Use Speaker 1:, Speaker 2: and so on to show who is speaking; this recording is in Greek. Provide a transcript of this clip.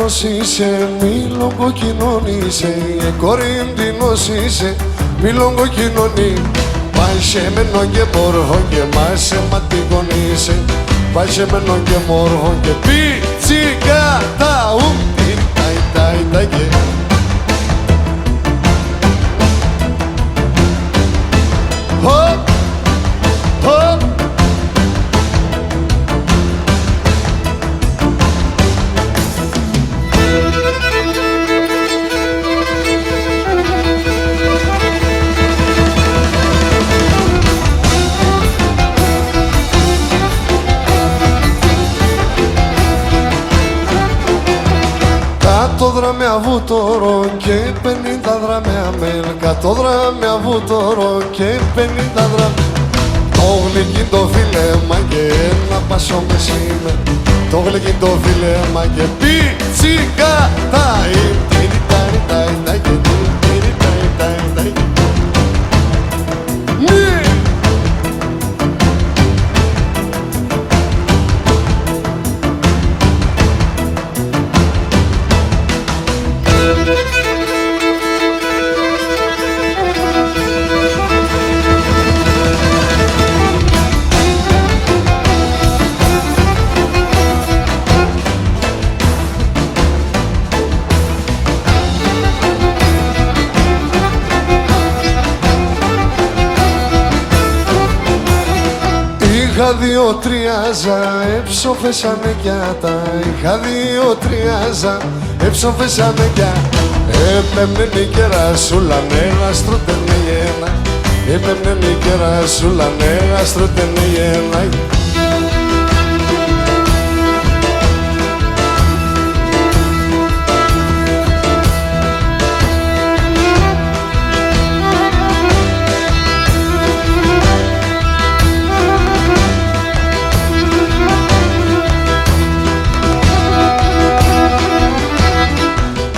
Speaker 1: Κορίνθινος είσαι, μη λογκοκοινωνείσαι. Κορίνθινος είσαι, μη λογκοκοινωνεί. Πάει σε μένον και μόρχο και μάσε ματικονείσαι. Πάει σε μένον και μόρχο και πιτσικα τα ουμπι τα και. Hop, hop. Κάτω δράμια βούτορο και 50 δράμια μέλ. Κάτω δράμια βούτορο και 50 δράμια. Το γλυκί το φίλεμα και ένα πασό μεσήμερ. Το γλυκί το φίλεμα και πιτσικα τα Είχα δύο-τριάζα, έψοφεσανε κι τα. Είχα δύο-τριάζα, έψοφεσανε κι. Έπαιρνε η κερασούλα, νέλα στρωτενε γένα. Έπαιρνε η κερασούλα, νέλα στρωτενε γένα.